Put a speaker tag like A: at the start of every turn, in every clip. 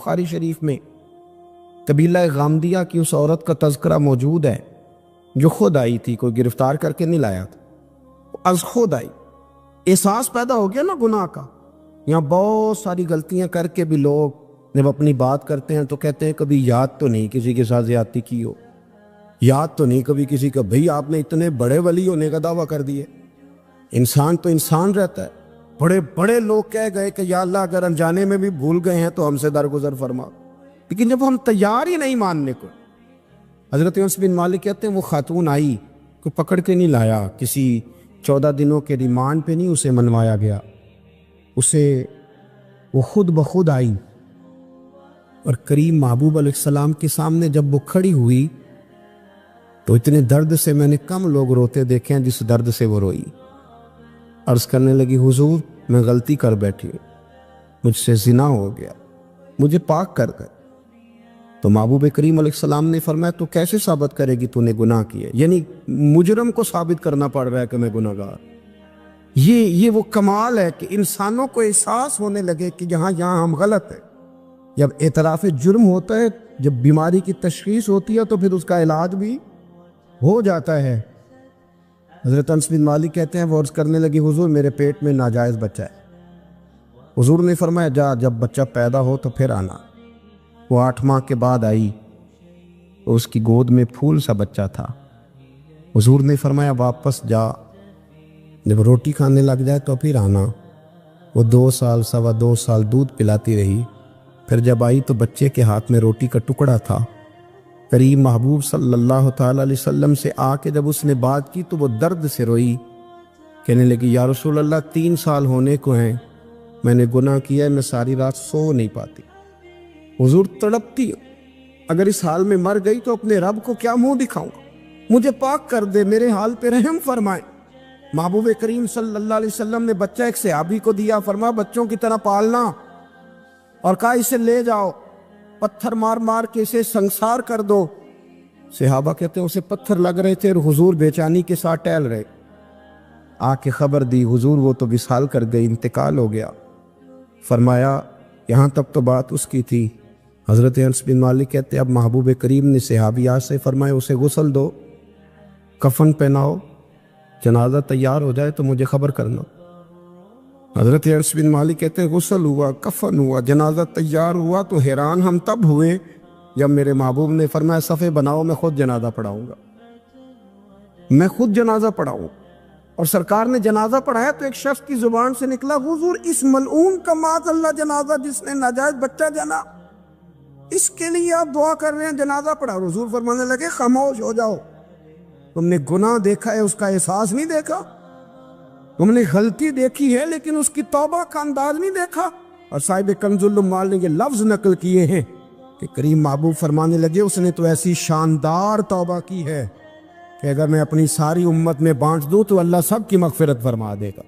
A: بخاری شریف میں قبیلہ غامدیہ کی اس عورت کا تذکرہ موجود ہے جو خود آئی تھی، کوئی گرفتار کر کے نہیں لایا تھا، از خود آئی۔ احساس پیدا ہو گیا نا گناہ کا۔ یہاں بہت ساری غلطیاں کر کے بھی لوگ جب اپنی بات کرتے ہیں تو کہتے ہیں کبھی یاد تو نہیں کسی کے ساتھ زیادتی کی ہو، یاد تو نہیں کبھی کسی کا، بھئی آپ نے اتنے بڑے ولی ہونے کا دعویٰ کر دیے۔ انسان تو انسان رہتا ہے۔ بڑے بڑے لوگ کہہ گئے کہ یا اللہ اگر انجانے میں بھی بھول گئے ہیں تو ہم سے درگزر فرما، لیکن جب ہم تیار ہی نہیں ماننے کو۔ حضرت انس بن مالک کہتے ہیں وہ خاتون آئی، کوئی پکڑ کے نہیں لایا، کسی 14 دنوں کے ریمانڈ پہ نہیں اسے منوایا گیا، اسے وہ خود بخود آئی اور کریم محبوب علیہ السلام کے سامنے جب وہ کھڑی ہوئی تو اتنے درد سے میں نے کم لوگ روتے دیکھے ہیں جس درد سے وہ روئی۔ عرض کرنے لگی حضور میں غلطی کر بیٹھی ہوں، مجھ سے زنا ہو گیا، مجھے پاک کر گئے۔ تو محبوب کریم علیہ السلام نے فرمایا تو کیسے ثابت کرے گی تو نے گناہ کیے؟ یعنی مجرم کو ثابت کرنا پڑ رہا ہے کہ میں گناہ گار۔ یہ وہ کمال ہے کہ انسانوں کو احساس ہونے لگے کہ یہاں ہم غلط ہیں۔ جب اعتراف جرم ہوتا ہے، جب بیماری کی تشخیص ہوتی ہے تو پھر اس کا علاج بھی ہو جاتا ہے۔ حضرت انس بن مالک کہتے ہیں وہ عرض کرنے لگی حضور میرے پیٹ میں ناجائز بچہ ہے۔ حضور نے فرمایا جا جب بچہ پیدا ہو تو پھر آنا۔ وہ 8 ماہ کے بعد آئی تو اس کی گود میں پھول سا بچہ تھا۔ حضور نے فرمایا واپس جا، جب روٹی کھانے لگ جائے تو پھر آنا۔ وہ 2 سال 2.25 سال دودھ پلاتی رہی، پھر جب آئی تو بچے کے ہاتھ میں روٹی کا ٹکڑا تھا۔ کریم محبوب صلی اللہ تعالی علیہ وسلم سے آ کے جب اس نے بات کی تو وہ درد سے روئی، کہنے لگی یا رسول اللہ 3 سال ہونے کو ہیں، میں نے گناہ کیا ہے، میں ساری رات سو نہیں پاتی۔ حضور تڑپتی اگر اس حال میں مر گئی تو اپنے رب کو کیا منہ دکھاؤں گا، مجھے پاک کر دے، میرے حال پہ رحم فرمائے۔ محبوب کریم صلی اللہ علیہ وسلم نے بچہ ایک صحابی کو دیا، فرمایا بچوں کی طرح پالنا، اور کہا اسے لے جاؤ، پتھر مار مار کے اسے سنسار کر دو۔ صحابہ کہتے ہیں اسے پتھر لگ رہے تھے اور حضور بے چینی کے ساتھ ٹہل رہے۔ آ کے خبر دی حضور وہ تو وصال کر گئی، انتقال ہو گیا۔ فرمایا یہاں تک تو بات اس کی تھی۔ حضرت انس بن مالک کہتے اب محبوب کریم نے صحابیات سے فرمایا اسے غسل دو، کفن پہناؤ، جنازہ تیار ہو جائے تو مجھے خبر کرنا۔ حضرت انس بن مالک کہتے ہیں غسل ہوا، کفن ہوا، جنازہ تیار ہوا تو حیران ہم تب ہوئے جب میرے محبوب نے فرمایا صفے بناؤ، میں خود جنازہ پڑھاؤں گا، میں خود جنازہ پڑھاؤں۔ اور سرکار نے جنازہ پڑھایا تو ایک شخص کی زبان سے نکلا حضور اس ملعون کا معاذ اللہ جنازہ جس نے ناجائز بچہ جنا، اس کے لیے آپ دعا کر رہے ہیں، جنازہ پڑھا۔ حضور فرمانے لگے خاموش ہو جاؤ، تم نے گناہ دیکھا ہے اس کا احساس نہیں دیکھا، تم نے غلطی دیکھی ہے لیکن اس کی توبہ کا انداز نہیں دیکھا۔ اور صاحب کنز العمال نے یہ لفظ نقل کیے ہیں کہ کریم محبوب فرمانے لگے اس نے تو ایسی شاندار توبہ کی ہے کہ اگر میں اپنی ساری امت میں بانٹ دوں تو اللہ سب کی مغفرت فرما دے گا۔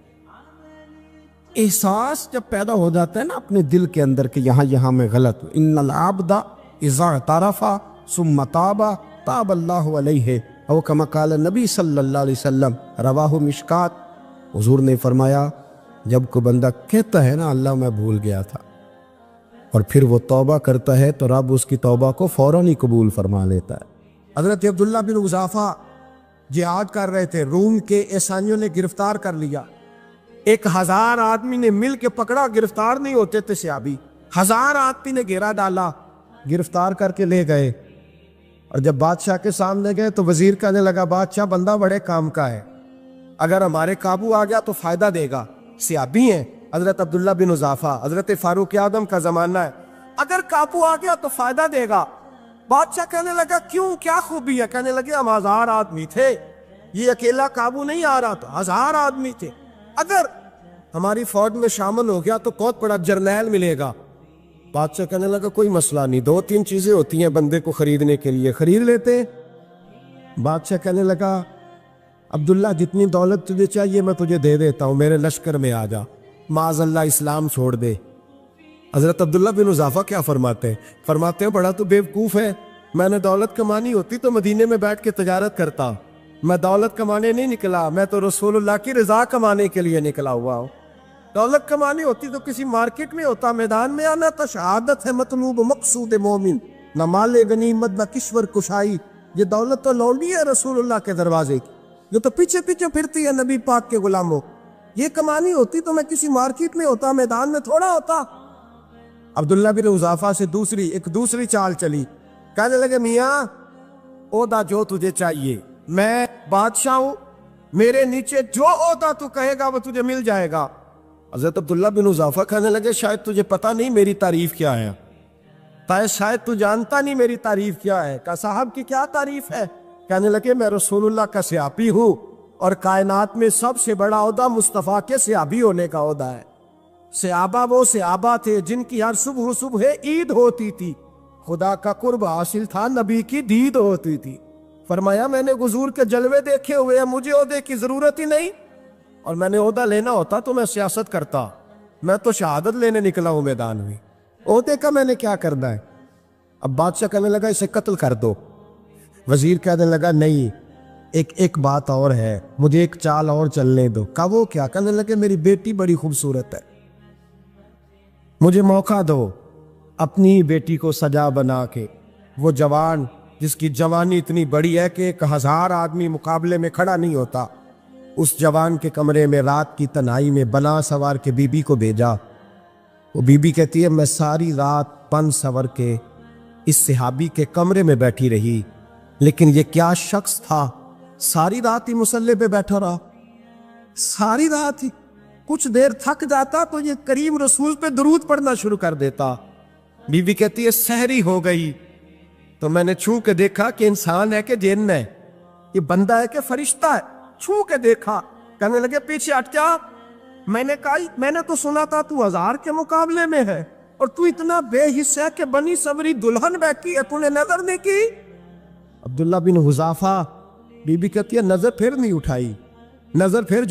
A: احساس جب پیدا ہو جاتا ہے نا اپنے دل کے اندر کہ یہاں میں غلط ہوں، ان العبد اذا اعترف ثم تاب تاب اللہ علیہ او کما قال نبی صلی اللہ علیہ وسلم، رواہ مشکات۔ حضور نے فرمایا جب کوئی بندہ کہتا ہے نا اللہ میں بھول گیا تھا اور پھر وہ توبہ کرتا ہے تو رب اس کی توبہ کو فوراً ہی قبول فرما لیتا ہے۔ حضرت عبداللہ بن حذافہ جہاد کر رہے تھے، روم کے عیسائیوں نے گرفتار کر لیا، 1000 آدمی نے مل کے پکڑا، گرفتار نہیں ہوتے تھے صحابی، 1000 آدمی نے گھیرا ڈالا، گرفتار کر کے لے گئے۔ اور جب بادشاہ کے سامنے گئے تو وزیر کہنے لگا بادشاہ بندہ بڑے کام کا ہے، اگر ہمارے قابو آ گیا تو فائدہ دے گا، صحابی ہیں حضرت عبداللہ بن حذافہ، حضرت فاروق اعظم کا زمانہ ہے، اگر قابو آ گیا تو فائدہ دے گا۔ بادشاہ کہنے لگا کیوں، کیا خوبی ہے؟ کہنے لگے ہم 1000 آدمی تھے، یہ اکیلا قابو نہیں آ رہا تھا، 1000 آدمی تھے، اگر ہماری فوج میں شامل ہو گیا تو بہت بڑا جرنیل ملے گا۔ بادشاہ کہنے لگا کوئی مسئلہ نہیں، 2-3 چیزیں ہوتی ہیں بندے کو خریدنے کے لیے، خرید لیتے ہیں۔ بادشاہ کہنے لگا عبداللہ جتنی دولت تجھے چاہیے میں تجھے دے دیتا ہوں، میرے لشکر میں آ جا، معاذ اللہ اسلام چھوڑ دے۔ حضرت عبداللہ بن حذافہ کیا فرماتے ہیں بڑا تو بیوقوف ہے، میں نے دولت کمانی ہوتی تو مدینے میں بیٹھ کے تجارت کرتا، میں دولت کمانے نہیں نکلا، میں تو رسول اللہ کی رضا کمانے کے لیے نکلا ہوا ہوں۔
B: دولت کمانی ہوتی تو کسی مارکیٹ میں ہوتا، میدان میں آنا تھا۔ شہادت ہے مطلوب مقصود مومن، نہ مال غنیمت نہ کشور کشائی۔ یہ دولت تو لونڈی ہے رسول اللہ کے دروازے کی، جو تو پیچھے پیچھے پھرتی ہے نبی پاک کے غلاموں۔ یہ کمانی ہوتی تو میں کسی مارکیٹ میں ہوتا، میدان میں تھوڑا ہوتا۔ عبداللہ بن حذافہ سے ایک دوسری چال چلی، کہنے لگے میاں عہدہ جو تجھے چاہیے، میں بادشاہ ہوں، میرے نیچے جو عہدہ تو کہے گا وہ تجھے مل جائے گا۔ حضرت عبداللہ بن حذافہ کہنے لگے شاید تجھے پتہ نہیں میری تعریف کیا ہے، شاید تو جانتا نہیں میری تعریف کیا ہے۔ کہا صاحب کی کیا تعریف ہے؟ کہنے لگے میں رسول اللہ کا صحابی ہوں، اور کائنات میں سب سے بڑا عہدہ مصطفیٰ کے صحابی ہونے کا عہدہ ہے۔ صحابہ وہ صحابہ تھے جن کی ہر صبح عید ہوتی تھی، خدا کا قرب حاصل تھا، نبی کی دید ہوتی تھی۔ فرمایا میں نے حضور کے جلوے دیکھے ہوئے ہیں، مجھے عہدے کی ضرورت ہی نہیں، اور میں نے عہدہ لینا ہوتا تو میں سیاست کرتا، میں تو شہادت لینے نکلا ہوں میدان میں، عہدے کا میں نے کیا کرنا ہے؟ اب بادشاہ کہنے لگا اسے قتل کر دو۔ وزیر کہنے لگا نہیں، ایک بات اور ہے، مجھے ایک چال اور چلنے دو۔ کہا وہ کیا؟ کہنے لگے میری بیٹی بڑی خوبصورت ہے، مجھے موقع دو اپنی بیٹی کو سجا بنا کے، وہ جوان جس کی جوانی اتنی بڑی ہے کہ 1000 آدمی مقابلے میں کھڑا نہیں ہوتا، اس جوان کے کمرے میں رات کی تنہائی میں بنا سوار کے بی بی کو بھیجا۔ وہ بی بی کہتی ہے میں ساری رات بن سور کے اس صحابی کے کمرے میں بیٹھی رہی، لیکن یہ کیا شخص تھا، ساری رات ہی مصلے پہ بیٹھا رہا، ساری رات ہی، کچھ دیر تھک جاتا تو یہ کریم رسول پہ درود پڑھنا شروع کر دیتا۔ بی بی کہتی ہے سحری ہو گئی تو میں نے چھو کے دیکھا کہ انسان ہے کہ جن ہے، یہ بندہ ہے کہ فرشتہ ہے، چھو کے دیکھا۔ کہنے لگے پیچھے ہٹ جا۔ میں نے کہا میں نے تو سنا تھا تو 1000 کے مقابلے میں ہے، اور تو اتنا بے حصہ ہے کہ بنی سوری دلہن بیٹھی ہے، تو نے نظر نہیں کی؟ عبداللہ بن حذافہ، بی بی کہتی ہے نظر پھر نہیں اٹھائی، نظر پھر